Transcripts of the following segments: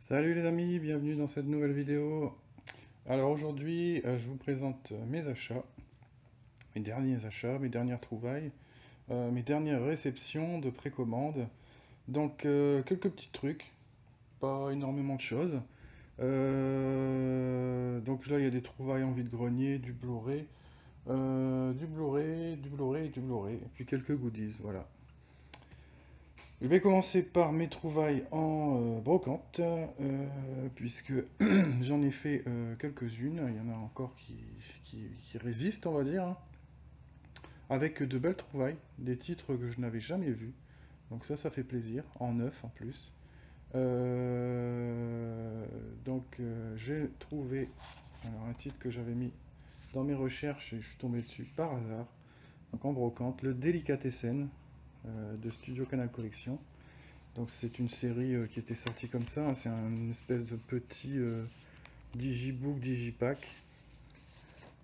Salut les amis, bienvenue dans cette nouvelle vidéo. Alors aujourd'hui, je vous présente mes achats, mes derniers achats, mes dernières trouvailles, mes dernières réceptions de précommande. Donc quelques petits trucs, pas énormément de choses. Donc là, il y a des trouvailles en vide-grenier, du Blu-ray, du Blu-ray, du Blu-ray, du Blu-ray, et puis quelques goodies, voilà. Je vais commencer par mes trouvailles en brocante, puisque j'en ai fait quelques-unes. Il y en a encore qui résistent, on va dire, hein, avec de belles trouvailles, des titres que je n'avais jamais vus. Donc ça fait plaisir, en neuf en plus. J'ai trouvé alors, un titre que j'avais mis dans mes recherches et je suis tombé dessus par hasard. Donc en brocante, le Delicatessen de Studio Canal Collection. Donc c'est une série qui était sortie comme ça, hein. C'est une espèce de petit digibook, digipack.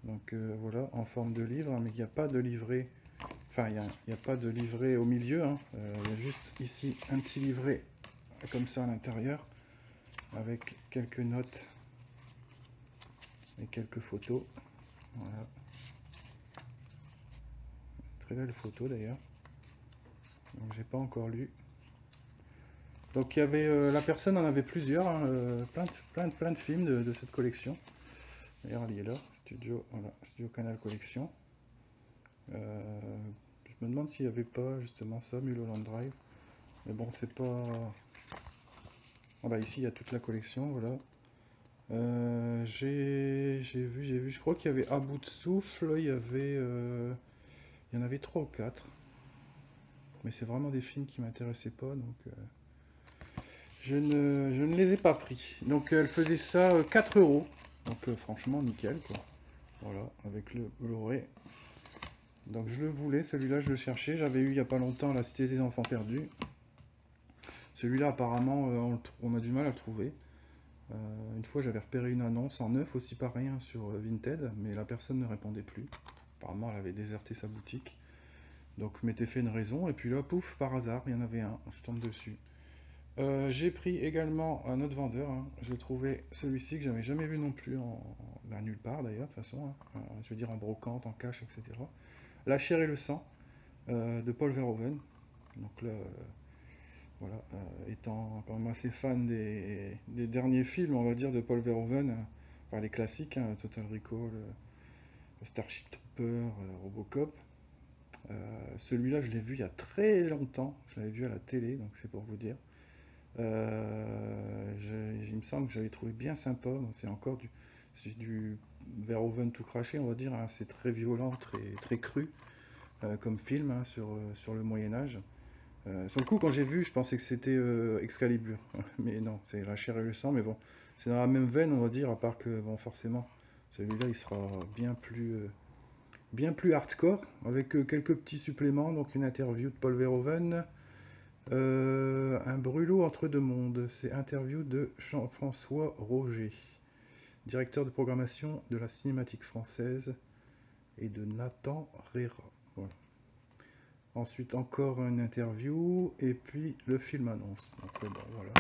Donc voilà, en forme de livre, hein, mais il n'y a pas de livret. Enfin, il n'y a pas de livret au milieu, hein. Il y a juste ici un petit livret comme ça à l'intérieur, avec quelques notes et quelques photos. Voilà. Très belle photo d'ailleurs. Donc j'ai pas encore lu. Donc il y avait la personne en avait plusieurs, hein, plein de films de cette collection. D'ailleurs, elle y est là, voilà, Studio Canal Collection. Je me demande s'il n'y avait pas justement ça, Mulholland Drive. Mais bon, c'est pas. Ah bah ici il y a toute la collection, voilà. J'ai vu, je crois qu'il y avait À bout de souffle, il y en avait trois ou quatre. Mais c'est vraiment des films qui m'intéressaient pas, donc je ne les ai pas pris. Donc elle faisait ça 4 euros. Donc franchement nickel quoi. Voilà, avec le Blu-ray. Donc je le voulais, celui-là je le cherchais, j'avais eu il n'y a pas longtemps La Cité des Enfants Perdus. Celui-là apparemment on a du mal à le trouver. Une fois j'avais repéré une annonce en neuf aussi pareil hein, sur Vinted, mais la personne ne répondait plus. Apparemment elle avait déserté sa boutique. Donc je m'étais fait une raison, et puis là pouf, par hasard, il y en avait un, je tombe dessus. J'ai pris également un autre vendeur, hein. J'ai trouvé celui-ci que j'avais jamais vu non plus, nulle part d'ailleurs de toute façon, hein. Je veux dire en brocante, en cash, etc. La chair et le sang, de Paul Verhoeven. Donc là, voilà, étant quand même assez fan des derniers films, on va dire, de Paul Verhoeven, enfin les classiques, hein, Total Recall, Starship Trooper, Robocop. Celui-là, je l'ai vu il y a très longtemps, je l'avais vu à la télé, donc c'est pour vous dire. Il me semble que j'avais trouvé bien sympa, donc c'est du Verhoeven tout craché, on va dire, hein. C'est très violent, très cru comme film hein, sur le Moyen Âge. Sur le coup, quand j'ai vu, je pensais que c'était Excalibur. Mais non, c'est La chair et le sang. Mais bon, c'est dans la même veine, on va dire, à part que, bon, forcément, celui-là, il sera bien plus hardcore, avec quelques petits suppléments. Donc, une interview de Paul Verhoeven, un brûlot entre deux mondes. C'est interview de Jean-François Roger, directeur de programmation de la Cinématique française, et de Nathan Rera. Voilà. Ensuite, encore une interview, et puis le film annonce. Donc, bon, voilà,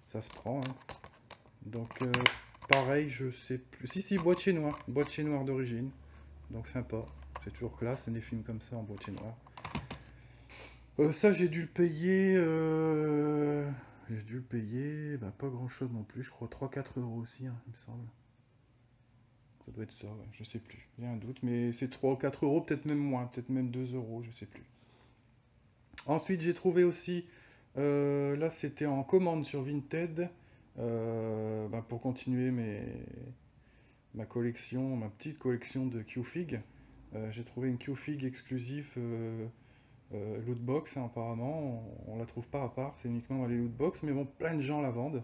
ça se prend, hein. Donc, pareil, je sais plus. Si, boîtier noir d'origine. Donc, sympa. C'est toujours classe, des films comme ça en boîtier noir. Ça, j'ai dû le payer. J'ai dû le payer, bah, pas grand chose non plus, je crois 3-4 € aussi, hein, il me semble. Ça doit être ça, ouais, je sais plus. J'ai un doute, mais c'est 3 ou 4 euros, peut-être même moins, peut-être même 2 euros, je sais plus. Ensuite, j'ai trouvé aussi, là c'était en commande sur Vinted, bah, pour continuer ma petite collection de Qfig. J'ai trouvé une Qfig exclusive lootbox, hein, apparemment, on la trouve pas à part, c'est uniquement dans les lootbox, mais bon, plein de gens la vendent,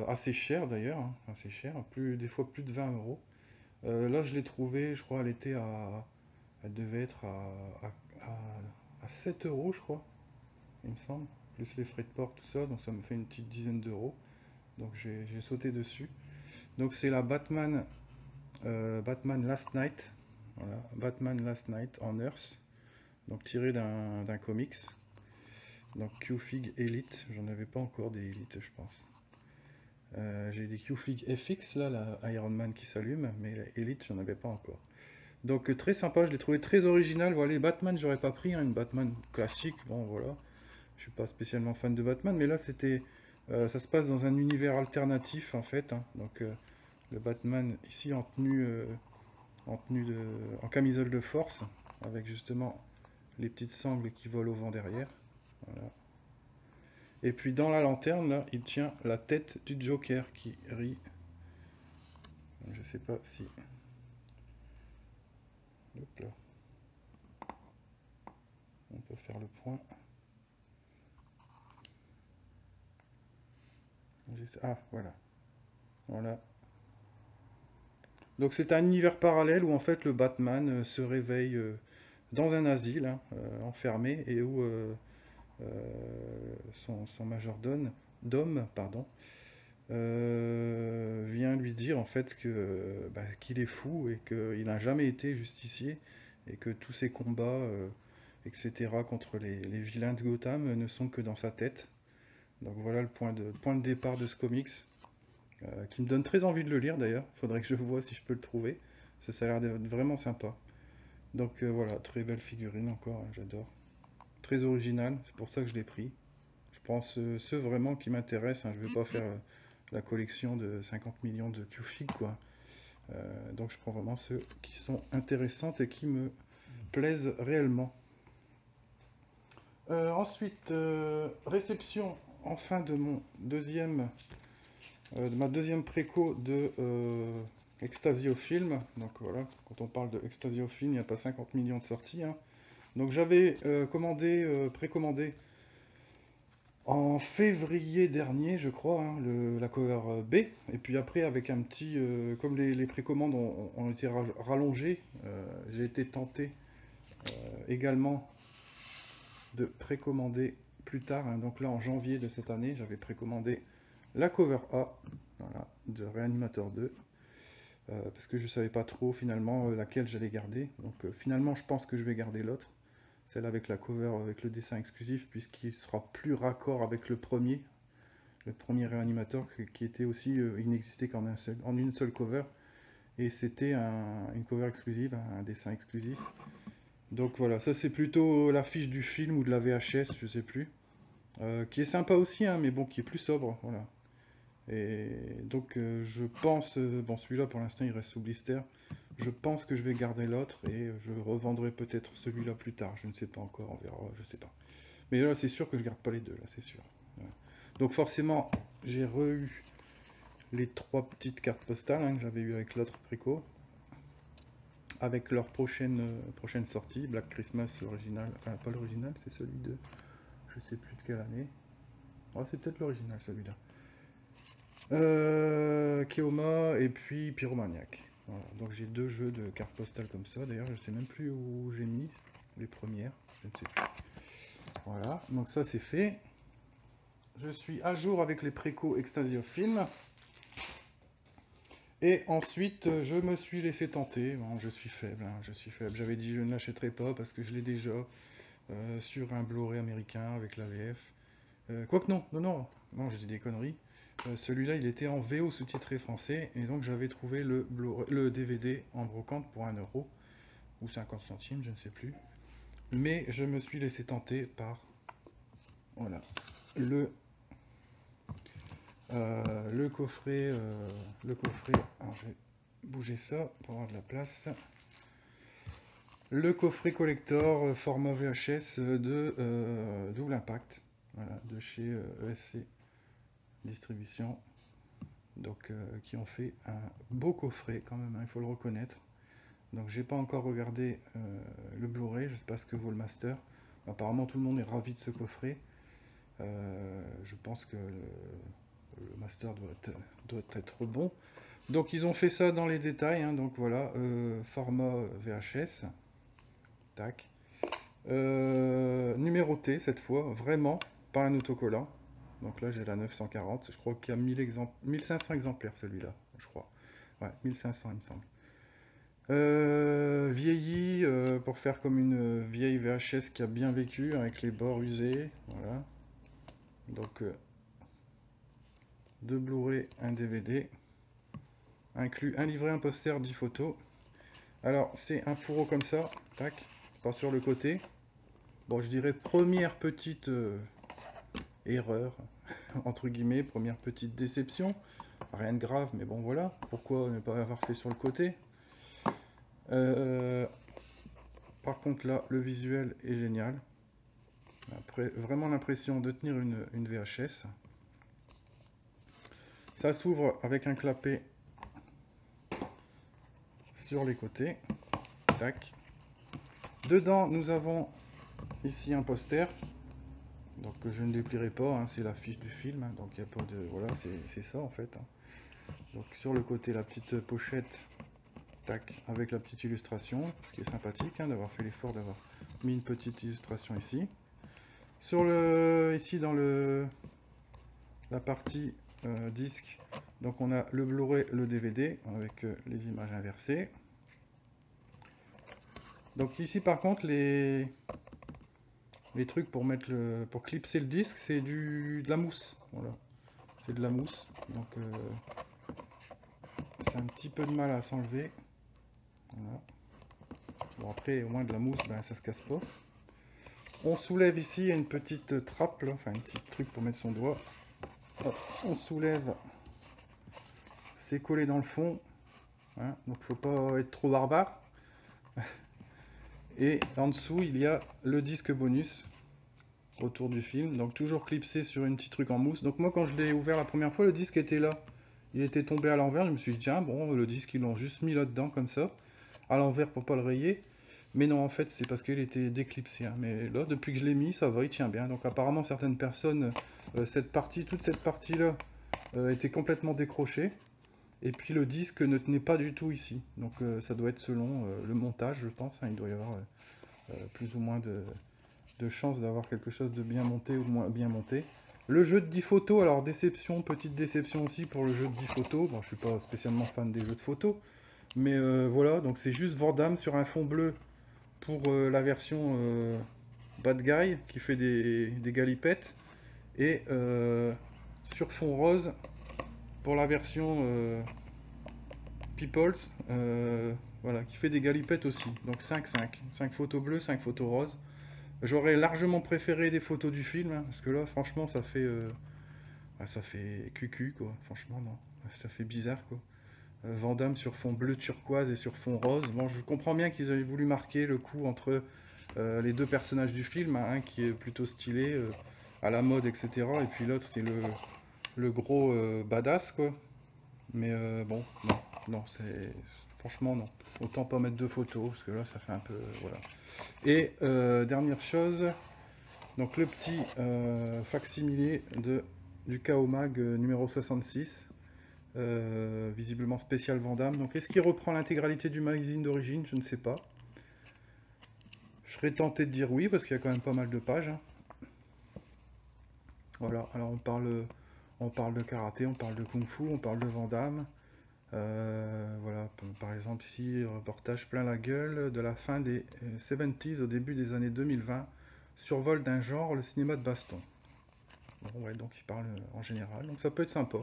assez cher d'ailleurs, hein, assez cher, des fois plus de 20 euros. Là, je l'ai trouvée, je crois, elle devait être à 7 euros, je crois, il me semble, plus les frais de port, tout ça, donc ça me fait une petite dizaine d'euros. Donc j'ai sauté dessus. Donc c'est la Batman Last Night, voilà, Batman Last Night en Earth, donc tiré d'un comics. Donc Qfig Elite, j'en avais pas encore des Elite, je pense. J'ai des Q-Fig FX, là, la Iron Man qui s'allume, mais la Elite, j'en avais pas encore. Donc très sympa, je l'ai trouvé très original. Voilà, les Batman, j'aurais pas pris, hein, une Batman classique, bon voilà. Je suis pas spécialement fan de Batman, mais là c'était, ça se passe dans un univers alternatif en fait, hein. Donc le Batman ici en tenue de, en camisole de force, avec justement les petites sangles qui volent au vent derrière. Voilà. Et puis dans la lanterne, là, il tient la tête du Joker qui rit. Je sais pas si. Hop là. On peut faire le point. Ah, voilà. Voilà. Donc c'est un univers parallèle où en fait le Batman se réveille dans un asile, hein, enfermé, et où son majordome, pardon, vient lui dire en fait que bah, qu'il est fou et qu'il n'a jamais été justicier et que tous ses combats, etc., contre les vilains de Gotham ne sont que dans sa tête. Donc voilà le point de départ de ce comics, qui me donne très envie de le lire d'ailleurs. Il faudrait que je vois si je peux le trouver. Ça a l'air d'être vraiment sympa. Donc voilà, très belle figurine encore, hein, j'adore. Très original, c'est pour ça que je l'ai pris. Je prends ceux vraiment qui m'intéressent, hein. Je ne vais pas faire la collection de 50 millions de Q-Fig, quoi. Donc je prends vraiment ceux qui sont intéressants et qui me plaisent réellement. Ensuite, réception enfin de mon deuxième, de ma deuxième préco de Extasiofilm. Donc voilà, quand on parle de Extasiofilm, il n'y a pas 50 millions de sorties, hein. Donc j'avais précommandé en février dernier, je crois, hein, la cover B. Et puis après, avec un petit, comme les précommandes ont été rallongées, j'ai été tenté également de précommander plus tard, hein. Donc là, en janvier de cette année, j'avais précommandé la cover A, voilà, de Reanimator 2. Parce que je ne savais pas trop finalement laquelle j'allais garder. Donc finalement, je pense que je vais garder l'autre, celle avec la cover, avec le dessin exclusif, puisqu'il sera plus raccord avec le premier réanimateur qui était aussi, il n'existait en une seule cover, et c'était une cover exclusive, un dessin exclusif. Donc voilà, ça c'est plutôt l'affiche du film ou de la VHS, je sais plus, qui est sympa aussi, hein, mais bon, qui est plus sobre, voilà. Et donc je pense, bon celui-là pour l'instant il reste sous blister, je pense que je vais garder l'autre et je revendrai peut-être celui-là plus tard, je ne sais pas encore, on verra, je sais pas. Mais là c'est sûr que je garde pas les deux, là c'est sûr. Ouais. Donc forcément j'ai re-eu les trois petites cartes postales, hein, que j'avais eu avec l'autre préco, avec leur prochaine sortie, Black Christmas l'original, enfin pas l'original, c'est celui de, je sais plus de quelle année. Oh, c'est peut-être l'original celui-là. Keoma et puis Pyromaniac. Voilà. Donc j'ai deux jeux de cartes postales comme ça. D'ailleurs, je sais même plus où j'ai mis les premières. Je ne sais plus. Voilà, donc ça c'est fait. Je suis à jour avec les préco Extasiofilm. Et ensuite, je me suis laissé tenter. Bon, je suis faible, hein, je suis faible. J'avais dit je ne l'achèterai pas parce que je l'ai déjà sur un Blu-ray américain avec la VF. Quoique non, j'ai dit des conneries. Celui-là, il était en VO sous-titré français, et donc j'avais trouvé le DVD en brocante pour 1 euro, ou 50 centimes, je ne sais plus. Mais je me suis laissé tenter par, voilà, le coffret, alors je vais bouger ça pour avoir de la place. Le coffret collector format VHS de Double Impact, voilà, de chez ESC Distribution. Donc qui ont fait un beau coffret quand même, hein, il faut le reconnaître. Donc j'ai pas encore regardé le Blu-ray, je sais pas ce que vaut le master. Apparemment tout le monde est ravi de ce coffret. Je pense que le master doit être bon. Donc ils ont fait ça dans les détails, hein, donc voilà, format VHS. Tac. Numéroté cette fois, vraiment, pas un autocollant. Donc là j'ai la 940, je crois qu'il y a 1500 exemplaires celui-là, je crois. Ouais, 1500 il me semble. Vieilli pour faire comme une vieille VHS qui a bien vécu avec les bords usés, voilà. Donc 2 Blu-ray, un DVD, inclus un livret, un poster, 10 photos. Alors, c'est un fourreau comme ça, tac, pas sur le côté. Bon, je dirais première petite erreur, entre guillemets, première petite déception. Rien de grave, mais bon, voilà. Pourquoi ne pas avoir fait sur le côté? Par contre, là, le visuel est génial. Après, vraiment l'impression de tenir une VHS. Ça s'ouvre avec un clapet sur les côtés. Tac. Dedans, nous avons ici un poster. Donc je ne déplierai pas, hein, c'est l'affiche du film. Hein, donc il n'y a pas de... Voilà, c'est ça en fait. Hein. Donc sur le côté, la petite pochette, tac, avec la petite illustration, ce qui est sympathique, hein, d'avoir fait l'effort d'avoir mis une petite illustration ici. Sur le... Ici dans la partie disque, donc on a le Blu-ray, le DVD, avec les images inversées. Donc ici par contre les trucs pour mettre pour clipser le disque, c'est de la mousse. Voilà. C'est de la mousse. Donc c'est un petit peu de mal à s'enlever. Voilà. Bon après au moins de la mousse, ben, ça se casse pas. On soulève ici, il y a une petite trappe, là, enfin un petit truc pour mettre son doigt. Hop, on soulève. C'est collé dans le fond. Hein, donc faut pas être trop barbare. Et en dessous, il y a le disque bonus autour du film. Donc toujours clipsé sur une petite truc en mousse. Donc moi, quand je l'ai ouvert la première fois, le disque était là. Il était tombé à l'envers. Je me suis dit, tiens, bon, le disque, ils l'ont juste mis là-dedans, comme ça. À l'envers pour pas le rayer. Mais non, en fait, c'est parce qu'il était déclipsé. Hein. Mais là, depuis que je l'ai mis, ça va, il tient bien. Donc apparemment, certaines personnes, toute cette partie-là, était complètement décrochée. Et puis le disque ne tenait pas du tout ici. Donc ça doit être selon le montage, je pense. Hein, il doit y avoir plus ou moins de chances d'avoir quelque chose de bien monté ou de moins bien monté. Le jeu de 10 photos, alors déception, petite déception aussi pour le jeu de 10 photos. Bon, je suis pas spécialement fan des jeux de photos. Mais voilà, donc c'est juste Van Damme sur un fond bleu pour la version Bad Guy qui fait des galipettes. Et sur fond rose pour la version Peoples, voilà, qui fait des galipettes aussi. Donc 5-5. 5 photos bleues, 5 photos roses. J'aurais largement préféré des photos du film, hein, parce que là, franchement, ça fait cucu, quoi. Franchement, non. Ça fait bizarre, quoi. Van Damme sur fond bleu turquoise et sur fond rose. Bon, je comprends bien qu'ils avaient voulu marquer le coup entre les deux personnages du film, hein, un qui est plutôt stylé, à la mode, etc. Et puis l'autre, c'est le gros badass, quoi. Mais bon, non, non, c'est... Franchement, non. Autant pas mettre de photos, parce que là, ça fait un peu... voilà. Et dernière chose, donc le petit facsimilé du KO Mag numéro 66, visiblement spécial Van Damme. Donc est-ce qu'il reprend l'intégralité du magazine d'origine? Je ne sais pas. Je serais tenté de dire oui, parce qu'il y a quand même pas mal de pages. Hein. Voilà, alors on parle de karaté, on parle de kung-fu, on parle de Van Damme. Voilà, par exemple ici, reportage plein la gueule de la fin des 70s au début des années 2020, survol d'un genre, le cinéma de baston. Bon, ouais, donc il parle en général, donc ça peut être sympa.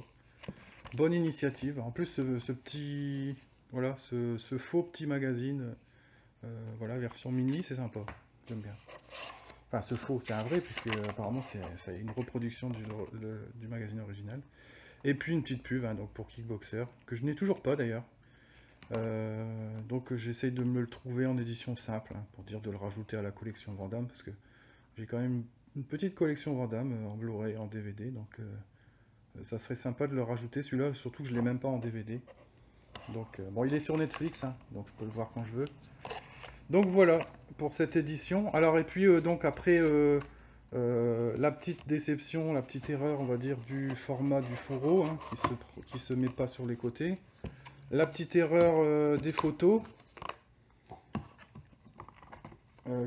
Bonne initiative. En plus, ce petit, voilà, ce faux petit magazine, voilà, version mini, c'est sympa. J'aime bien. Enfin, ce faux, c'est un vrai, puisque apparemment c'est une reproduction du magazine original. Et puis une petite pub, hein, donc pour Kickboxer, que je n'ai toujours pas d'ailleurs. Donc j'essaye de me le trouver en édition simple, hein, pour dire de le rajouter à la collection Van Damme, parce que j'ai quand même une petite collection Van Damme en Blu-ray, en DVD, donc ça serait sympa de le rajouter. Celui-là, surtout que je ne l'ai même pas en DVD. Donc bon, il est sur Netflix, hein, donc je peux le voir quand je veux. Donc voilà pour cette édition. Alors et puis donc après la petite déception, la petite erreur, on va dire, du format du fourreau, hein, qui se met pas sur les côtés. La petite erreur des photos,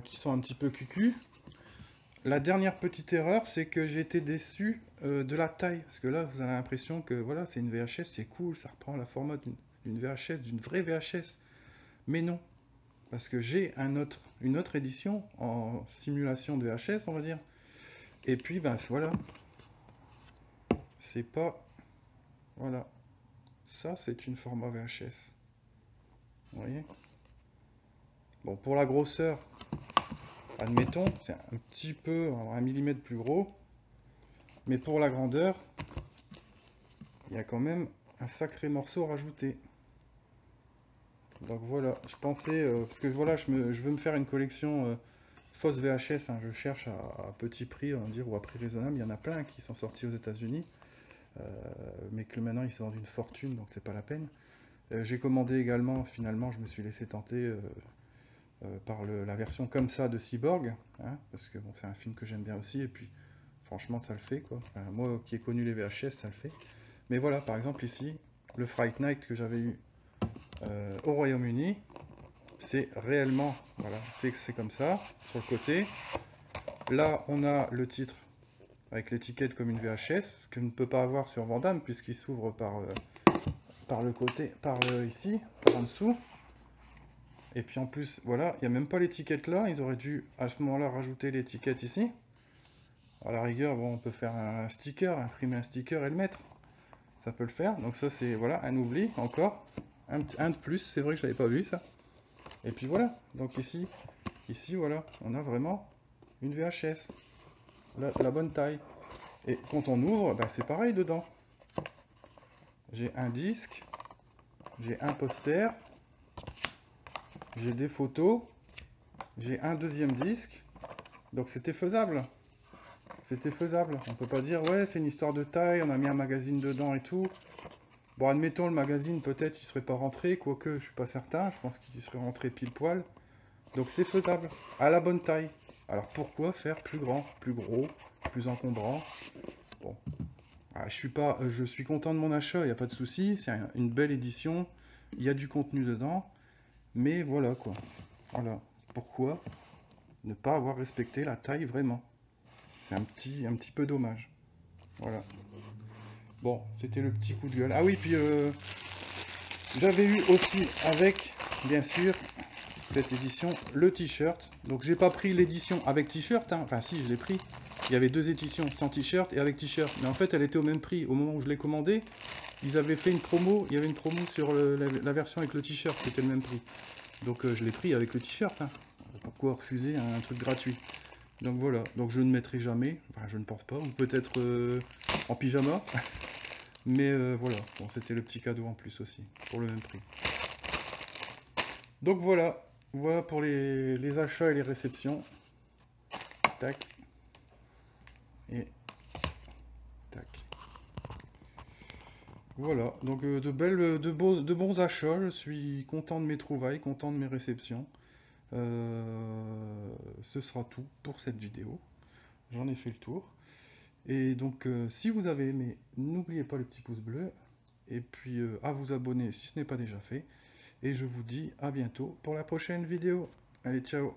qui sont un petit peu cucu. La dernière petite erreur, c'est que j'ai été déçu de la taille. Parce que là, vous avez l'impression que voilà, c'est une VHS, c'est cool, ça reprend la format d'une VHS, d'une vraie VHS. Mais non. Parce que j'ai une autre édition en simulation de VHS, on va dire. Et puis, ben voilà. C'est pas Voilà. Ça, c'est une format VHS. Vous voyez? Bon, pour la grosseur, admettons, c'est un petit peu, 1 mm plus gros. Mais pour la grandeur, il y a quand même un sacré morceau rajouté. Donc voilà, je pensais, parce que voilà, je veux me faire une collection fausse VHS, hein, je cherche à petit prix, on va dire, ou à prix raisonnable. Il y en a plein qui sont sortis aux États-Unis, mais que maintenant ils se vendent une fortune, donc c'est pas la peine. J'ai commandé également, finalement, je me suis laissé tenter par la version comme ça de Cyborg, hein, parce que bon, c'est un film que j'aime bien aussi, et puis franchement, ça le fait, quoi. Enfin, moi qui ai connu les VHS, ça le fait. Mais voilà, par exemple ici, le Fright Night que j'avais eu au Royaume-Uni, c'est réellement, voilà, c'est comme ça, sur le côté. Là, on a le titre avec l'étiquette comme une VHS, ce que je ne peux pas avoir sur Vandame, puisqu'il s'ouvre par le côté, ici, par en dessous. Et puis en plus, voilà, il n'y a même pas l'étiquette là, ils auraient dû à ce moment-là rajouter l'étiquette ici. À la rigueur, bon, on peut faire un sticker, imprimer un sticker et le mettre. Ça peut le faire, donc ça c'est, voilà, un oubli, encore. Un de plus, c'est vrai que je l'avais pas vu ça. Et puis voilà, donc ici, voilà, on a vraiment une VHS, la bonne taille. Et quand on ouvre, ben, c'est pareil dedans. J'ai un disque, j'ai un poster, j'ai des photos, j'ai un deuxième disque, donc c'était faisable. C'était faisable. On peut pas dire, ouais, c'est une histoire de taille, on a mis un magazine dedans et tout. Bon, admettons, le magazine, peut-être, il serait pas rentré, quoique, je suis pas certain, je pense qu'il serait rentré pile poil. Donc c'est faisable, à la bonne taille. Alors pourquoi faire plus grand, plus gros, plus encombrant? Bon, je suis content de mon achat, il n'y a pas de souci, c'est une belle édition, il y a du contenu dedans, mais voilà quoi. Voilà, pourquoi ne pas avoir respecté la taille vraiment? C'est un petit peu dommage. Voilà. Bon, c'était le petit coup de gueule. Ah oui, puis j'avais eu aussi avec, bien sûr, cette édition, le t-shirt. Donc j'ai pas pris l'édition avec t-shirt, hein. Enfin si, je l'ai pris. Il y avait deux éditions, sans t-shirt et avec t-shirt. Mais en fait, elle était au même prix. Au moment où je l'ai commandé, ils avaient fait une promo. Il y avait une promo sur la version avec le t-shirt, c'était le même prix. Donc je l'ai pris avec le t-shirt, hein. Pourquoi refuser un truc gratuit? Donc voilà, donc je ne mettrai jamais, enfin je ne pense pas, ou peut-être en pyjama. Mais voilà, bon, c'était le petit cadeau en plus aussi, pour le même prix. Donc voilà, voilà pour les achats et les réceptions. Tac. Et tac. Voilà, donc de bons achats, je suis content de mes trouvailles, content de mes réceptions. Ce sera tout pour cette vidéo. J'en ai fait le tour. Et donc, si vous avez aimé, n'oubliez pas le petit pouce bleu. Et puis, à vous abonner si ce n'est pas déjà fait. Et je vous dis à bientôt pour la prochaine vidéo. Allez, ciao!